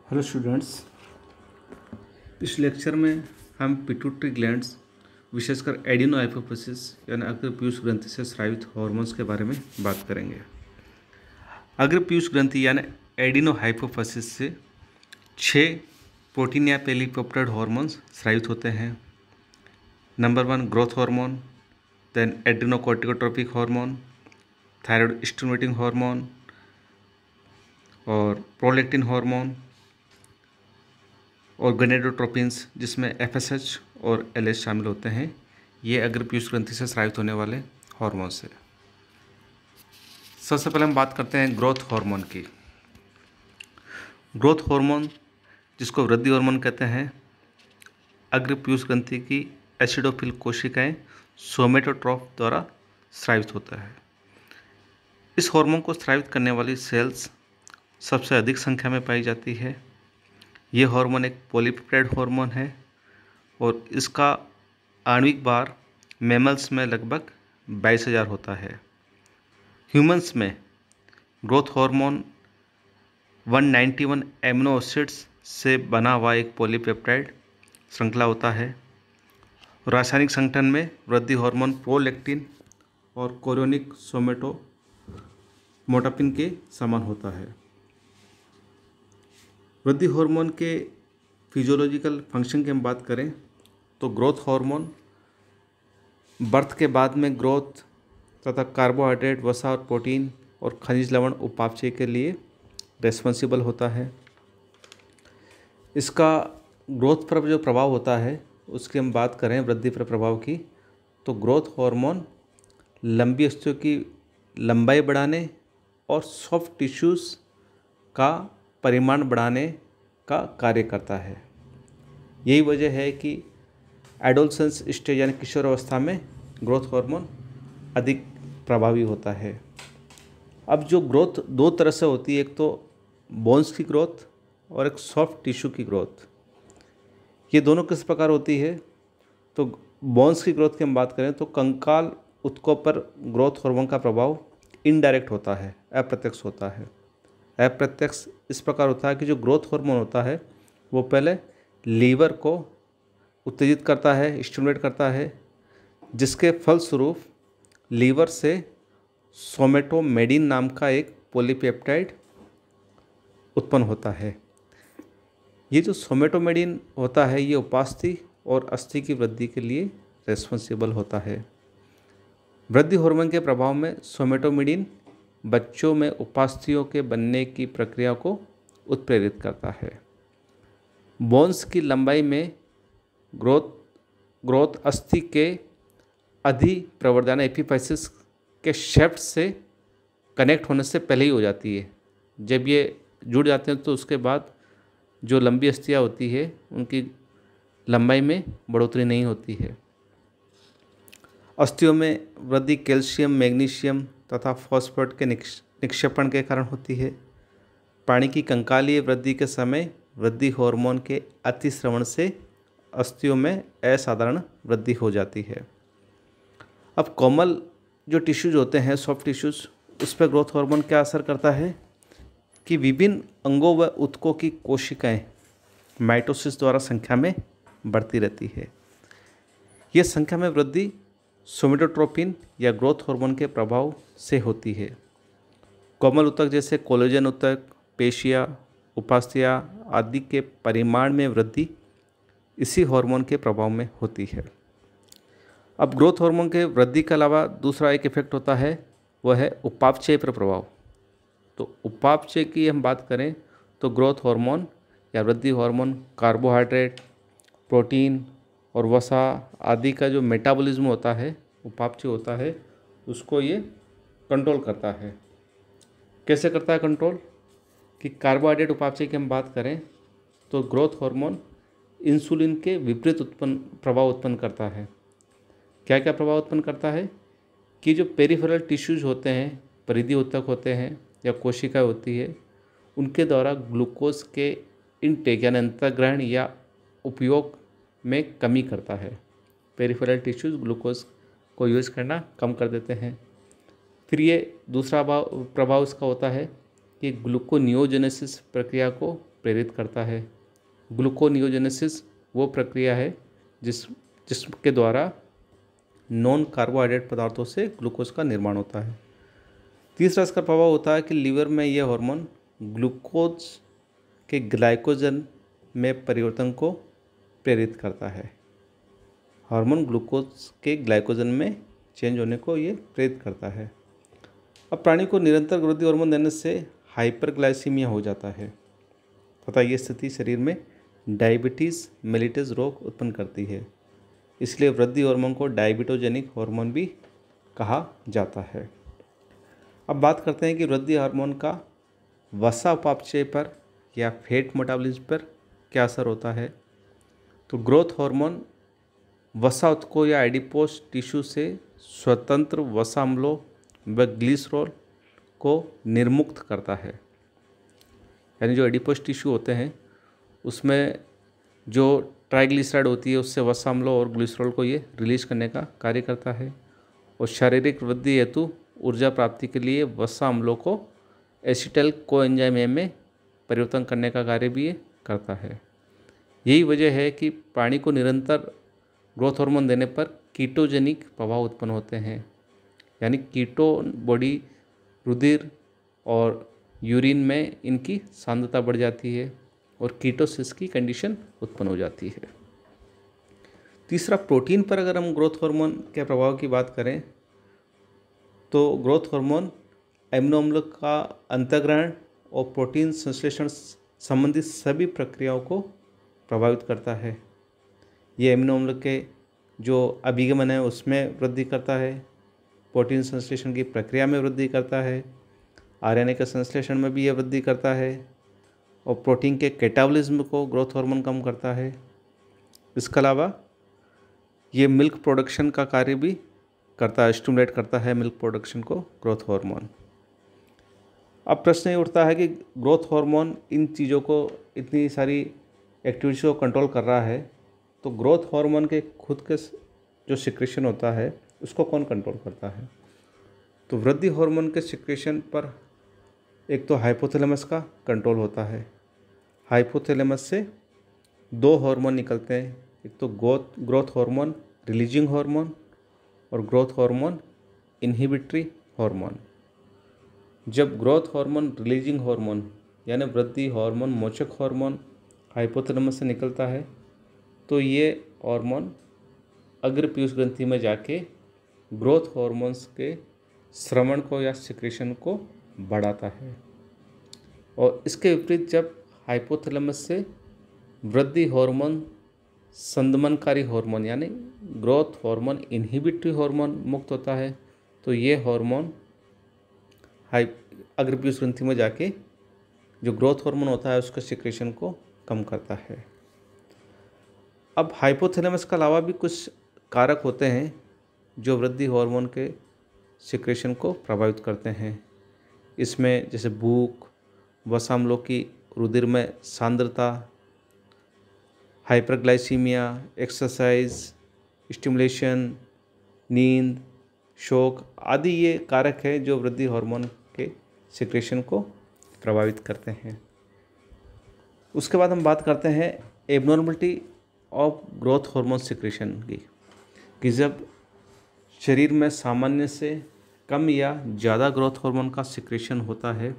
Hello students. इस lecture में हम पिट्यूटरी ग्लैंड्स विशेषकर एडिनो हाइपोफिसिस यानी अग्रपीयूष ग्रंथि से स्रावित हार्मोन्स के बारे में बात करेंगे। अग्रपीयूष ग्रंथि यानी एडिनो हाइपोफिसिस से 6 प्रोटीन या पेलीपेप्टाइड हार्मोन्स स्रावित होते हैं। Number 1 growth hormone, then adrenocorticotropic hormone, thyroid stimulating hormone और प्रोलैक्टिन हार्मोन और गनेडोट्रोपिन्स जिसमें एफएसएच और एलएच शामिल होते हैं। ये अग्रपीयूष ग्रंथि से स्रावित होने वाले हार्मोन्स हैं। सबसे पहले हम बात करते हैं ग्रोथ हार्मोन की। ग्रोथ हार्मोन जिसको वृद्धि हार्मोन कहते हैं, अग्रपीयूष ग्रंथि की एसिडोफिल कोशिकाएं सोमेटोट्रोफ द्वारा स्रावित होता है। इस हार्मोन को स्रावित करने वाली सेल्स सबसे अधिक संख्या में पाई जाती है। ये हार्मोन एक पॉलीपेप्टाइड हार्मोन है और इसका आणविक भार मैमल्स में लगभग 22,000 होता है। ह्यूमंस में ग्रोथ हार्मोन 191 एमिनो एसिड्स से बना हुआ एक पॉलीपेप्टाइड श्रृंखला होता है। रासायनिक संगठन में वृद्धि हार्मोन प्रोलैक्टिन और कोरियोनिक सोमेटोमोटापिन के समान होता है। वृद्धि हार्मोन के फिजियोलॉजिकल फंक्शन की हम बात करें तो ग्रोथ हार्मोन बर्थ के बाद में ग्रोथ तथा कार्बोहाइड्रेट, वसा और प्रोटीन और खनिज लवण उपापचय के लिए रेस्पॉन्सिबल होता है। इसका ग्रोथ पर जो प्रभाव होता है उसकी हम बात करें वृद्धि पर प्रभाव की, तो ग्रोथ हार्मोन लंबी अस्थियों की लंबाई बढ़ाने और सॉफ्ट टिश्यूज़ का परिमाण बढ़ाने का कार्य करता है। यही वजह है कि एडोलसेंस स्टेज यानी किशोर अवस्था में ग्रोथ हार्मोन अधिक प्रभावी होता है। अब जो ग्रोथ दो तरह से होती है, एक तो बोन्स की ग्रोथ और एक सॉफ्ट टिश्यू की ग्रोथ। ये दोनों किस प्रकार होती है, तो बोन्स की ग्रोथ की हम बात करें तो कंकाल ऊतकों पर ग्रोथ हार्मोन का प्रभाव इनडायरेक्ट होता है, अप्रत्यक्ष होता है। अप्रत्यक्ष इस प्रकार होता है कि जो ग्रोथ हार्मोन होता है वो पहले लीवर को उत्तेजित करता है, स्टिमुलेट करता है, जिसके फलस्वरूप लीवर से सोमेटोमेडिन नाम का एक पॉलीपेप्टाइड उत्पन्न होता है। ये जो सोमेटोमेडिन होता है ये उपास्थि और अस्थि की वृद्धि के लिए रेस्पॉन्सिबल होता है। वृद्धि हार्मोन के प्रभाव में सोमेटोमेडिन बच्चों में उपास्थियों के बनने की प्रक्रिया को उत्प्रेरित करता है। बोन्स की लंबाई में ग्रोथ अस्थि के अधिप्रवर्धन एपिफाइसिस के शेफ्ट से कनेक्ट होने से पहले ही हो जाती है। जब ये जुड़ जाते हैं तो उसके बाद जो लंबी अस्थियाँ होती है उनकी लंबाई में बढ़ोतरी नहीं होती है। अस्थियों में वृद्धि कैल्शियम, मैग्नीशियम तथा फॉस्फेट के निक्षेपण के कारण होती है। प्राणी की कंकालीय वृद्धि के समय वृद्धि हार्मोन के अतिस्रवण से अस्थियों में असाधारण वृद्धि हो जाती है। अब कोमल जो टिश्यूज होते हैं, सॉफ्ट टिश्यूज, उस पर ग्रोथ हार्मोन क्या असर करता है कि विभिन्न अंगों व ऊतकों की कोशिकाएं माइटोसिस द्वारा संख्या में बढ़ती रहती है। यह संख्या में वृद्धि सोमेटोट्रोपिन या ग्रोथ हार्मोन के प्रभाव से होती है। कोमल ऊतक जैसे कोलेजन ऊतक, पेशियाँ, उपास्थियाँ आदि के परिमाण में वृद्धि इसी हार्मोन के प्रभाव में होती है। अब ग्रोथ हार्मोन के वृद्धि के अलावा दूसरा एक इफेक्ट होता है, वह है उपापचय पर प्रभाव। तो उपापचय की हम बात करें तो ग्रोथ हार्मोन या वृद्धि हार्मोन कार्बोहाइड्रेट, प्रोटीन और वसा आदि का जो मेटाबॉलिज्म होता है, उपापचय होता है, उसको ये कंट्रोल करता है। कैसे करता है कंट्रोल, कि कार्बोहाइड्रेट उपापचय की हम बात करें तो ग्रोथ हार्मोन इंसुलिन के विपरीत प्रभाव उत्पन्न करता है। क्या क्या प्रभाव उत्पन्न करता है कि जो पेरिफेरल टिश्यूज होते हैं, परिधीय ऊतक होते हैं या कोशिकाएं होती है, उनके द्वारा ग्लूकोज के इनटेक यानी अंतर्ग्रहण या उपयोग में कमी करता है। पेरिफेरल टिश्यूज ग्लूकोज को यूज़ करना कम कर देते हैं। फिर ये दूसरा प्रभाव इसका होता है कि ग्लूकोनियोजेनेसिस प्रक्रिया को प्रेरित करता है। ग्लूकोनियोजेनेसिस वो प्रक्रिया है जिसके द्वारा नॉन कार्बोहाइड्रेट पदार्थों से ग्लूकोज का निर्माण होता है। तीसरा इसका प्रभाव होता है कि लीवर में यह हार्मोन ग्लूकोज के ग्लाइकोजन में परिवर्तन को प्रेरित करता है। हार्मोन ग्लूकोज के ग्लाइकोजन में चेंज होने को ये प्रेरित करता है। अब प्राणी को निरंतर वृद्धि हार्मोन देने से हाइपरग्लाइसीमिया हो जाता है तथा ये स्थिति शरीर में डायबिटीज़ मेलिटस रोग उत्पन्न करती है। इसलिए वृद्धि हार्मोन को डायबिटोजेनिक हार्मोन भी कहा जाता है। अब बात करते हैं कि वृद्धि हार्मोन का वसा उपापचय पर या फैट मेटाबॉलिज्म पर क्या असर होता है। तो ग्रोथ हार्मोन वसा उत्कों या एडिपोस टिश्यू से स्वतंत्र वसा अम्लों व ग्लिसरॉल को निर्मुक्त करता है। यानी जो एडिपोस टिश्यू होते हैं उसमें जो ट्राइग्लिसराइड होती है उससे वसा अम्लों और ग्लिसरॉल को ये रिलीज करने का कार्य करता है और शारीरिक वृद्धि हेतु ऊर्जा प्राप्ति के लिए वसा अम्लों को एसिटाइल कोएंजाइम ए में परिवर्तन करने का कार्य भी ये करता है। यही वजह है कि प्राणी को निरंतर ग्रोथ हार्मोन देने पर कीटोजेनिक प्रभाव उत्पन्न होते हैं। यानी कीटोन बॉडी रुधिर और यूरिन में इनकी सांद्रता बढ़ जाती है और कीटोसिस की कंडीशन उत्पन्न हो जाती है। तीसरा, प्रोटीन पर अगर हम ग्रोथ हार्मोन के प्रभाव की बात करें तो ग्रोथ हार्मोन एमिनो अम्ल का अंतर्ग्रहण और प्रोटीन संश्लेषण संबंधित सभी प्रक्रियाओं को प्रभावित करता है। ये एमिनो अम्ल के जो अभिगमन है उसमें वृद्धि करता है, प्रोटीन संश्लेषण की प्रक्रिया में वृद्धि करता है, आरएनए के संश्लेषण में भी यह वृद्धि करता है और प्रोटीन के कैटाबॉलिज्म को ग्रोथ हार्मोन कम करता है। इसके अलावा ये मिल्क प्रोडक्शन का कार्य भी करता है, स्टिमुलेट करता है मिल्क प्रोडक्शन को ग्रोथ हार्मोन। अब प्रश्न ये उठता है कि ग्रोथ हार्मोन इन चीज़ों को, इतनी सारी एक्टिविटीज़ को कंट्रोल कर रहा है, तो ग्रोथ हार्मोन के खुद के जो सिक्रेशन होता है उसको कौन कंट्रोल करता है। तो वृद्धि हार्मोन के सिक्रेशन पर एक तो हाइपोथैलेमस का कंट्रोल होता है। हाइपोथैलेमस से दो हार्मोन निकलते हैं, एक तो ग्रोथ हार्मोन रिलीजिंग हार्मोन और ग्रोथ हार्मोन इनहिबिटरी हार्मोन। जब ग्रोथ हार्मोन रिलीजिंग हार्मोन यानी वृद्धि हार्मोन मोचक हार्मोन हाइपोथैलेमस से निकलता है तो ये हार्मोन अग्र पीयूष ग्रंथि में जाके ग्रोथ हार्मोन्स के श्रवण को या सिक्रेशन को बढ़ाता है। और इसके विपरीत जब हाइपोथैलेमस से वृद्धि हार्मोन संदमनकारी हार्मोन यानी ग्रोथ हार्मोन इनहिबिटरी हार्मोन मुक्त होता है तो ये हार्मोन अग्र पीयूष ग्रंथि में जाके जो ग्रोथ हार्मोन होता है उसका सिक्रेशन को कम करता है। अब हाइपोथैलेमस के अलावा भी कुछ कारक होते हैं जो वृद्धि हार्मोन के सिक्रेशन को प्रभावित करते हैं। इसमें जैसे भूख, वसा अम्लों की रुधिर में सांद्रता, हाइपरग्लाइसीमिया, एक्सरसाइज, स्टिमुलेशन, नींद, शोक आदि ये कारक हैं जो वृद्धि हार्मोन के सिक्रेशन को प्रभावित करते हैं। उसके बाद हम बात करते हैं abnormality of growth hormone secretion की, कि जब शरीर में सामान्य से कम या ज़्यादा ग्रोथ हार्मोन का सिक्रेशन होता है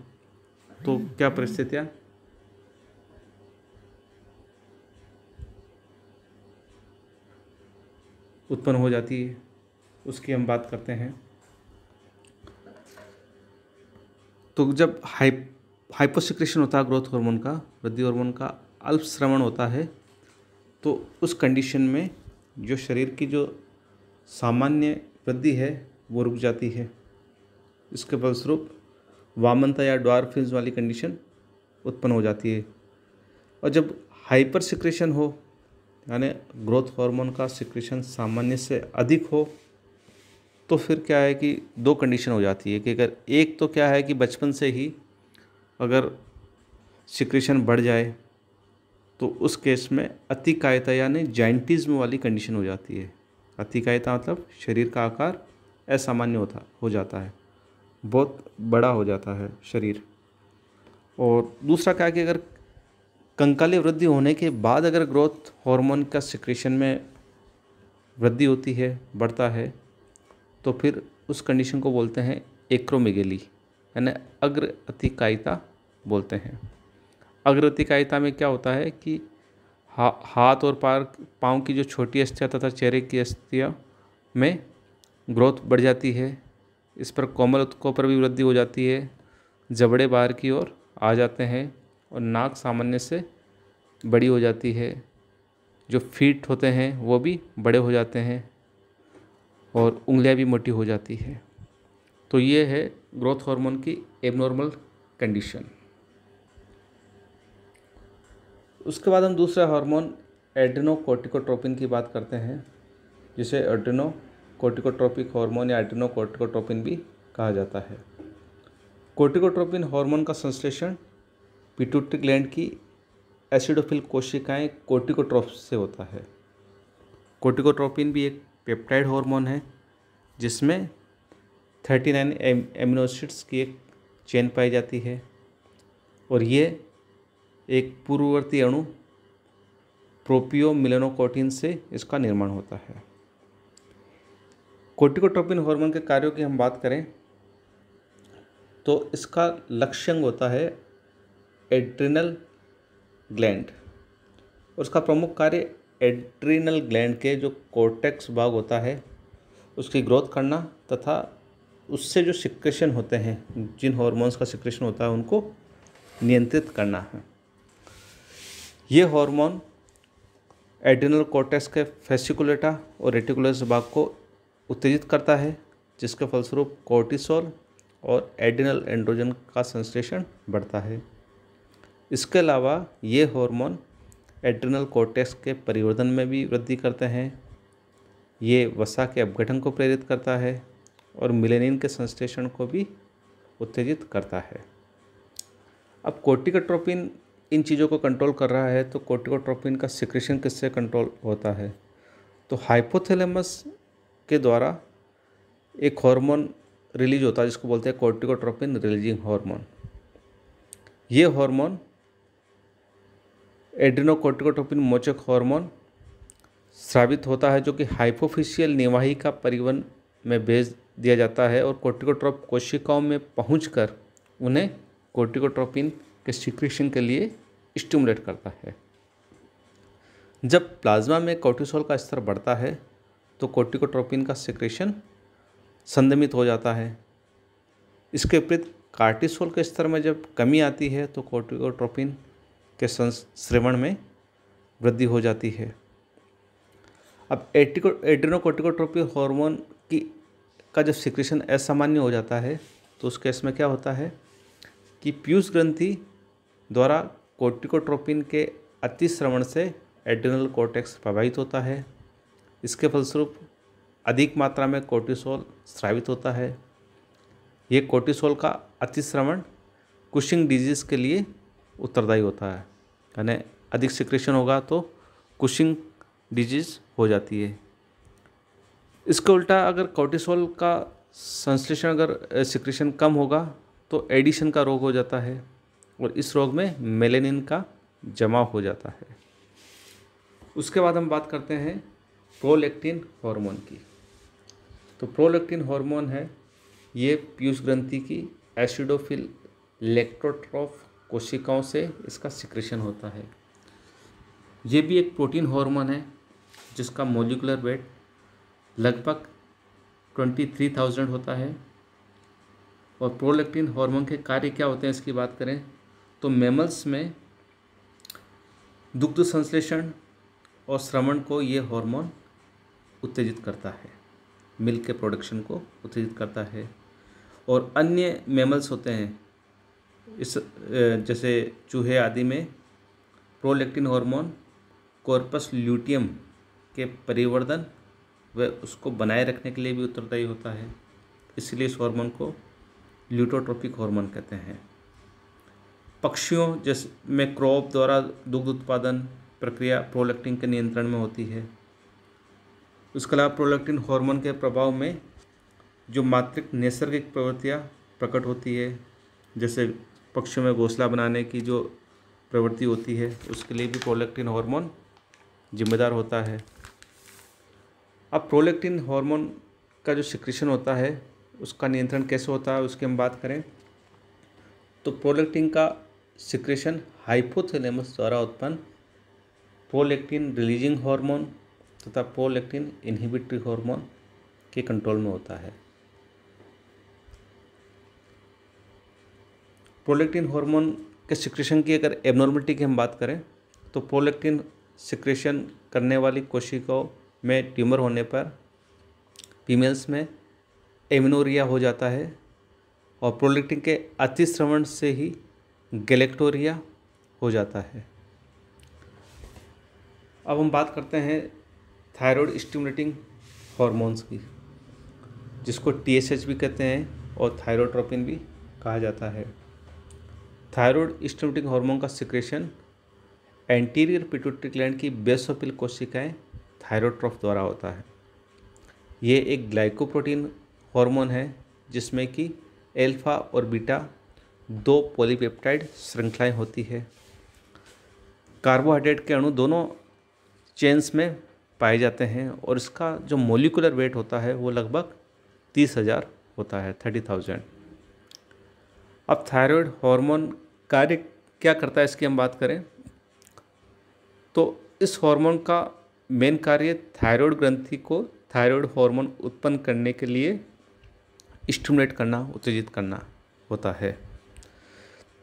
तो क्या परिस्थितियाँ उत्पन्न हो जाती है उसकी हम बात करते हैं। तो जब हाइपोसिक्रेशन होता है ग्रोथ हार्मोन का, वृद्धि हार्मोन का अल्प स्रवण होता है तो उस कंडीशन में जो शरीर की जो सामान्य वृद्धि है वो रुक जाती है। इसके फलस्वरूप वामनता या ड्वार्फिज्म वाली कंडीशन उत्पन्न हो जाती है। और जब हाइपर सिक्रेशन हो यानी ग्रोथ हार्मोन का सिक्रेशन सामान्य से अधिक हो तो फिर क्या है कि दो कंडीशन हो जाती है कि अगर एक तो क्या है कि बचपन से ही अगर सिक्रेशन बढ़ जाए तो उस केस में अतिकायता यानी जाइंटिज्म वाली कंडीशन हो जाती है। अतिकायता मतलब शरीर का आकार असामान्य हो जाता है, बहुत बड़ा हो जाता है शरीर। और दूसरा क्या है कि अगर कंकाली वृद्धि होने के बाद अगर ग्रोथ हार्मोन का सिक्रेशन में वृद्धि होती है, बढ़ता है, तो फिर उस कंडीशन को बोलते हैं एक्रोमेगेली, यानी अग्र अतिकायिता बोलते हैं। अग्र अतिकायिता में क्या होता है कि हाथ और पाँव की जो छोटी अस्थियाँ तथा चेहरे की अस्थियाँ में ग्रोथ बढ़ जाती है। इस पर कोमल ऊतकों पर भी वृद्धि हो जाती है, जबड़े बाहर की ओर आ जाते हैं और नाक सामान्य से बड़ी हो जाती है। जो फीट होते हैं वो भी बड़े हो जाते हैं और उंगलियां भी मोटी हो जाती है। तो ये है ग्रोथ हार्मोन की एबनॉर्मल कंडीशन। उसके बाद हम दूसरा हार्मोन एड्रेनोकोर्टिकोट्रोपिन की बात करते हैं, जिसे एड्रेनोकोर्टिकोट्रोपिक हार्मोन या एड्रेनोकोर्टिकोट्रोपिन भी कहा जाता है। कोर्टिकोट्रोपिन हार्मोन का संश्लेषण पिट्यूटरी ग्लैंड की एसिडोफिल कोशिकाएं कोर्टिकोट्रोप्स से होता है। कोर्टिकोट्रोपिन भी एक पेप्टाइड हार्मोन है जिसमें 39 एमिनो एसिड्स की एक चेन पाई जाती है और ये एक पूर्ववर्ती अणु प्रोपियोमिलेनोकोटिन से इसका निर्माण होता है। कोर्टिकोट्रोपिन हार्मोन के कार्यों की हम बात करें तो इसका लक्ष्यांग होता है एड्रिनल ग्लैंड और उसका प्रमुख कार्य एड्रिनल ग्लैंड के जो कोर्टेक्स भाग होता है उसकी ग्रोथ करना तथा उससे जो सिक्रेशन होते हैं, जिन हार्मोन्स का सिक्रेशन होता है, उनको नियंत्रित करना है। ये हार्मोन एड्रिनल कोर्टेक्स के फेसिकुलेटा और रेटिकुलस भाग को उत्तेजित करता है, जिसके फलस्वरूप कोर्टिसोल और एड्रिनल एंड्रोजन का संश्लेषण बढ़ता है। इसके अलावा ये हार्मोन एड्रिनल कोर्टेक्स के परिवर्धन में भी वृद्धि करते हैं। ये वसा के अपघटन को प्रेरित करता है और मिलेनिन के संश्लेषण को भी उत्तेजित करता है। अब कोर्टिकोट्रोपिन इन चीज़ों को कंट्रोल कर रहा है, तो कोर्टिकोट्रोपिन का सिक्रेशन किससे कंट्रोल होता है? तो हाइपोथैलेमस के द्वारा एक हार्मोन रिलीज होता है जिसको बोलते हैं कोर्टिकोट्रोपिन रिलीजिंग हार्मोन। ये हार्मोन एड्रेनोकोर्टिकोट्रोपिन मोचक हार्मोन स्रावित होता है, जो कि हाइपोफिशियल निवाहिका परिवहन में भेज दिया जाता है और कोर्टिकोट्रोप कोशिकाओं में पहुंचकर उन्हें कोर्टिकोट्रोपिन के सिक्रेशन के लिए स्टिमुलेट करता है। जब प्लाज्मा में कोर्टिसोल का स्तर बढ़ता है तो कोर्टिकोट्रोपिन का सिक्रेशन संदमित हो जाता है। इसके विपरीत कार्टिसोल के स्तर में जब कमी आती है तो कोर्टिकोट्रोपिन के संश्लेषण में वृद्धि हो जाती है। अब एड्रेनोकोर्टिकोट्रोपिन हार्मोन का जब सिक्रेशन असामान्य हो जाता है तो उस केस में क्या होता है कि पीयूष ग्रंथि द्वारा कोर्टिकोट्रोपिन के अतिस्रवण से एड्रेनल कोर्टेक्स प्रभावित होता है। इसके फलस्वरूप अधिक मात्रा में कोर्टिसोल स्रावित होता है। ये कोर्टिसोल का अतिस्रवण कुशिंग डिजीज़ के लिए उत्तरदायी होता है, यानी अधिक सिक्रेशन होगा तो कुशिंग डिजीज़ हो जाती है। इसके उल्टा अगर कोर्टिसोल का संश्लेषण अगर सिक्रेशन कम होगा तो एडिशन का रोग हो जाता है और इस रोग में मेलेनिन का जमाव हो जाता है। उसके बाद हम बात करते हैं प्रोलैक्टिन हार्मोन की। तो प्रोलैक्टिन हार्मोन है, ये पीयूष ग्रंथि की एसिडोफिल लेक्टोट्रोफ कोशिकाओं से इसका सिक्रेशन होता है। ये भी एक प्रोटीन हार्मोन है जिसका मॉलिक्यूलर वेट लगभग 23,000 होता है। और प्रोलैक्टिन हार्मोन के कार्य क्या होते हैं इसकी बात करें तो मैमल्स में दुग्ध संश्लेषण और श्रवण को ये हार्मोन उत्तेजित करता है, मिल्क के प्रोडक्शन को उत्तेजित करता है। और अन्य मैमल्स होते हैं इस जैसे चूहे आदि में प्रोलैक्टिन हार्मोन कॉर्पस ल्यूटियम के परिवर्धन व उसको बनाए रखने के लिए भी उत्तरदायी होता है, इसलिए इस हार्मोन को ल्यूटोट्रोपिक हार्मोन कहते हैं। पक्षियों जैसे में क्रॉप द्वारा दुग्ध उत्पादन प्रक्रिया प्रोलैक्टिन के नियंत्रण में होती है। उसके अलावा प्रोलैक्टिन हार्मोन के प्रभाव में जो मातृक नैसर्गिक प्रवृत्तियाँ प्रकट होती है, जैसे पक्षियों में घोंसला बनाने की जो प्रवृत्ति होती है उसके लिए भी प्रोलैक्टिन हार्मोन जिम्मेदार होता है। अब प्रोलैक्टिन हार्मोन का जो सिक्रीशन होता है उसका नियंत्रण कैसे होता है उसकी हम बात करें तो प्रोलैक्टिन का सिक्रीशन हाइपोथैलेमस द्वारा उत्पन्न प्रोलैक्टिन रिलीजिंग हार्मोन तथा प्रोलैक्टिन इनहिबिटरी हार्मोन के कंट्रोल में होता है। प्रोलैक्टिन हार्मोन के सिक्रीशन की अगर एबनॉर्मलिटी की हम बात करें तो प्रोलैक्टिन सिक्रीशन करने वाली कोशिकाओं में ट्यूमर होने पर फीमेल्स में एमिनोरिया हो जाता है और प्रोलैक्टिन के अतिस्रवण से ही गैलेक्टोरिया हो जाता है। अब हम बात करते हैं थायराइड स्टिमुलेटिंग हार्मोन्स की, जिसको TSH भी कहते हैं और थायरोट्रोपिन भी कहा जाता है। थायराइड स्टिमुलेटिंग हार्मोन का सिक्रेशन एंटीरियर पिट्यूटरी ग्लैंड की बेसोफिल कोशिकाएं थायरोट्रोफ द्वारा होता है। ये एक ग्लाइकोप्रोटीन हार्मोन है जिसमें कि अल्फा और बीटा 2 पॉलीपेप्टाइड श्रृंखलाएं होती है। कार्बोहाइड्रेट के अणु दोनों चेन्स में पाए जाते हैं और इसका जो मोलिकुलर वेट होता है वो लगभग 30,000 होता है, 30,000। अब थायराइड हार्मोन कार्य क्या करता है इसकी हम बात करें तो इस हार्मोन का मेन कार्य थायराइड ग्रंथि को थायराइड हार्मोन उत्पन्न करने के लिए स्टिमुलेट करना, उत्तेजित करना होता है।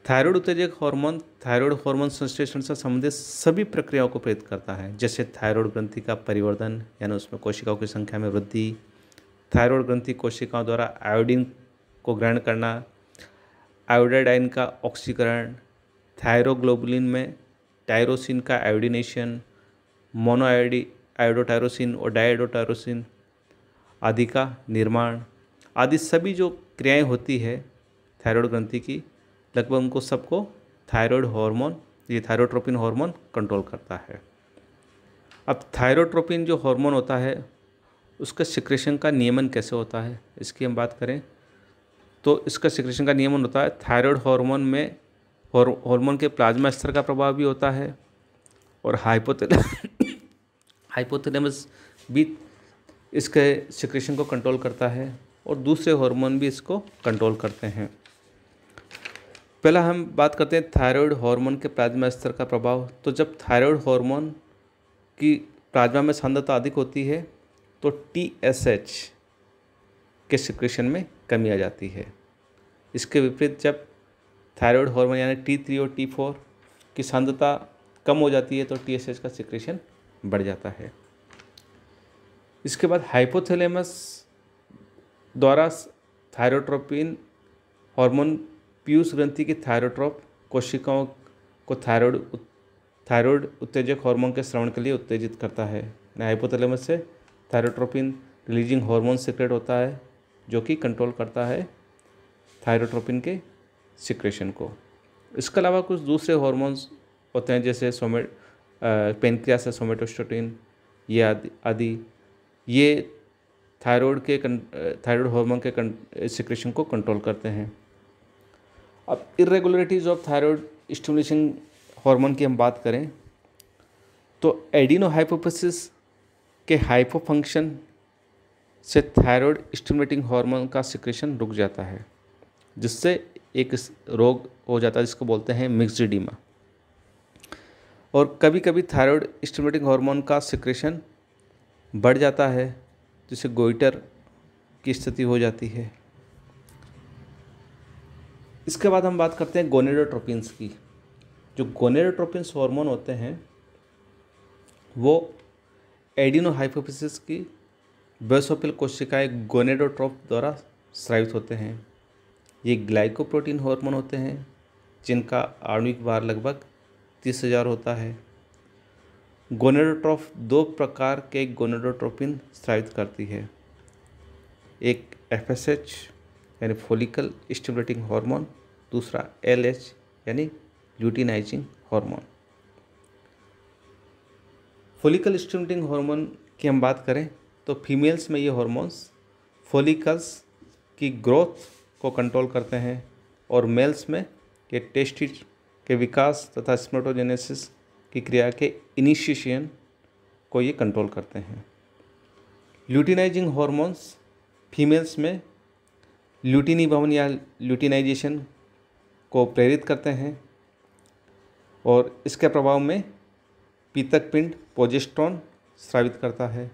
थायराइड उत्तेजक हार्मोन थायराइड हार्मोन संश्लेषण से संबंधित सभी प्रक्रियाओं को प्रेरित करता है, जैसे थायराइड ग्रंथि का परिवर्धन यानी उसमें कोशिकाओं की संख्या में वृद्धि, थायराइड ग्रंथि कोशिकाओं द्वारा आयोडीन को ग्रहण करना, आयोडाइड का ऑक्सीकरण, थायरोग्लोबुलिन में टायरोसिन का आयोडीनेशन, आयोडोटायरोसिन और डायआयोडोटायरोसिन आदि का निर्माण आदि सभी जो क्रियाएं होती है थायराइड ग्रंथि की, लगभग उनको सबको थायराइड हार्मोन, ये थायरोट्रोपिन हार्मोन कंट्रोल करता है। अब थायरोट्रोपिन जो हार्मोन होता है उसका सिक्रेशन का नियमन कैसे होता है इसकी हम बात करें तो इसका सिक्रेशन का नियमन होता है थायराइड हार्मोन में हार्मोन के प्लाज्मा स्तर का प्रभाव भी होता है और हाइपोथैलेमस भी इसके सिक्रेशन को कंट्रोल करता है और दूसरे हार्मोन भी इसको कंट्रोल करते हैं। पहला हम बात करते हैं थायराइड हार्मोन के प्लाज्मा स्तर का प्रभाव। तो जब थायराइड हार्मोन की प्लाज्मा में सांद्रता अधिक होती है तो TSH के सिक्रेशन में कमी आ जाती है। इसके विपरीत जब थायराइड हार्मोन यानी T3 और T4 की सांद्रता कम हो जाती है तो TSH का सिक्रेशन बढ़ जाता है। इसके बाद हाइपोथैलेमस द्वारा थायरोट्रोपिन हार्मोन पीयूष ग्रंथि की थायरोट्रोप कोशिकाओं को थायराइड उत्तेजक हार्मोन के स्रावन के लिए उत्तेजित करता है। हाइपोथैलेमस से थायरोट्रोपिन रिलीजिंग हार्मोन सिक्रेट होता है जो कि कंट्रोल करता है थायरोट्रोपिन के सिक्रेशन को। इसके अलावा कुछ दूसरे हार्मोन्स होते हैं जैसे पेनक्रियास से सोमेटोस्टेटिन ये आदि ये थायराइड हार्मोन के सिक्रेशन को कंट्रोल करते हैं। अब irregularities of thyroid stimulation hormone की हम बात करें तो एडिनोहाइपोफिसिस के हाइपोफंक्शन से थायराइड स्टिमुलेटिंग हार्मोन का सिक्रेशन रुक जाता है, जिससे एक रोग हो जाता है जिसको बोलते हैं मिक्स्ड और कभी कभी थायराइड स्टिमुलेटिंग हार्मोन का सिक्रेशन बढ़ जाता है जिससे गोइटर की स्थिति हो जाती है। इसके बाद हम बात करते हैं गोनेडोट्रोपिन्स की। जो गोनेडोट्रोपिन्स हार्मोन होते हैं वो एडिनोहाइपोफिसिस की बेसोफिल कोशिकाएं गोनेडोट्रोप द्वारा स्रावित होते हैं। ये ग्लाइकोप्रोटीन हार्मोन होते हैं जिनका आणविक भार लगभग 30,000 होता है। गोनेडोट्रोप 2 प्रकार के गोनेडोट्रोपिन स्रावित करती है, एक FSH यानी फोलिकल स्टिमुलेटिंग हार्मोन, दूसरा LH यानी luteinizing hormone. Follicle stimulating hormone की हम बात करें तो फीमेल्स में ये हार्मोन्स फोलिकल्स की ग्रोथ को कंट्रोल करते हैं और मेल्स में ये के विकास तथा स्पर्मेटोजेनेसिस की क्रिया के इनिशिएशन को ये कंट्रोल करते हैं। ल्यूटिनाइजिंग हार्मोन्स फीमेल्स में ल्यूटिनी भवन या ल्यूटिनाइजेशन को प्रेरित करते हैं और इसके प्रभाव में पीतक पिंड प्रोजेस्टेरोन स्रावित करता है।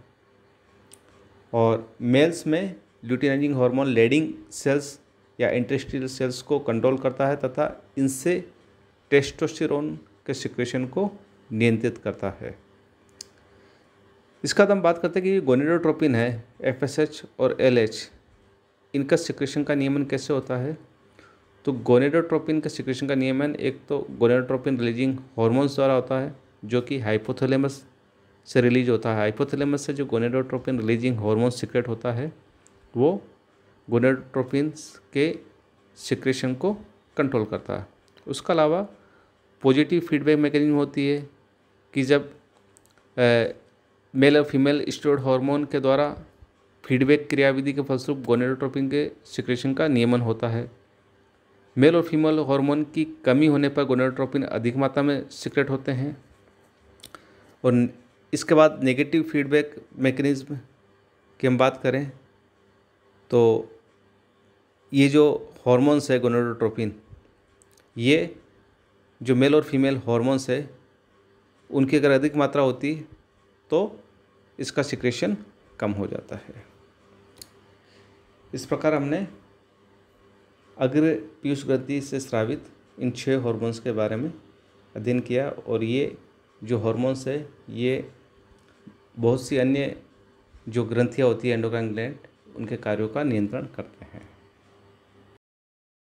और मेल्स में ल्यूटिनाइजिंग हार्मोन लेडिंग सेल्स या इंटेस्टिनल सेल्स को कंट्रोल करता है तथा इनसे टेस्टोस्टेरोन के सिक्रेशन को नियंत्रित करता है। इसका हम बात करते हैं कि गोनेडोट्रोपिन है, FSH और LH, इनका सिक्रेशन का नियमन कैसे होता है। तो गोनेडोट्रोपिन का सिक्रेशन का नियमन एक तो गोनेडोट्रोपिन रिलीजिंग हार्मोन्स द्वारा होता है जो कि हाइपोथैलेमस से रिलीज होता है। हाइपोथैलेमस से जो गोनेडोट्रोपिन रिलीजिंग हार्मोन सिक्रेट होता है वो गोनेडोट्रोपिन के सिक्रेशन को कंट्रोल करता है। उसके अलावा पॉजिटिव फीडबैक मैकेनिज्म होती है कि जब मेल और फीमेल स्टेरॉयड हार्मोन के द्वारा फीडबैक क्रियाविधि के फलस्वरूप गोनेडोट्रोपिन के सिक्रेशन का नियमन होता है। मेल और फीमेल हार्मोन की कमी होने पर गोनेडोट्रोपिन अधिक मात्रा में सिक्रेट होते हैं। और इसके बाद नेगेटिव फीडबैक मैकेनिज्म की हम बात करें तो ये जो हार्मोन्स है गोनेडोट्रोपिन, ये जो मेल और फीमेल हार्मोन्स है उनकी अगर अधिक मात्रा होती तो इसका सिक्रेशन कम हो जाता है। इस प्रकार हमने अग्र पीयूष ग्रंथि से स्रावित इन 6 हार्मोन्स के बारे में अध्ययन किया और ये जो हार्मोन्स है ये बहुत सी अन्य जो ग्रंथियाँ होती है एंडोक्राइन ग्लैंड उनके कार्यों का नियंत्रण करते हैं।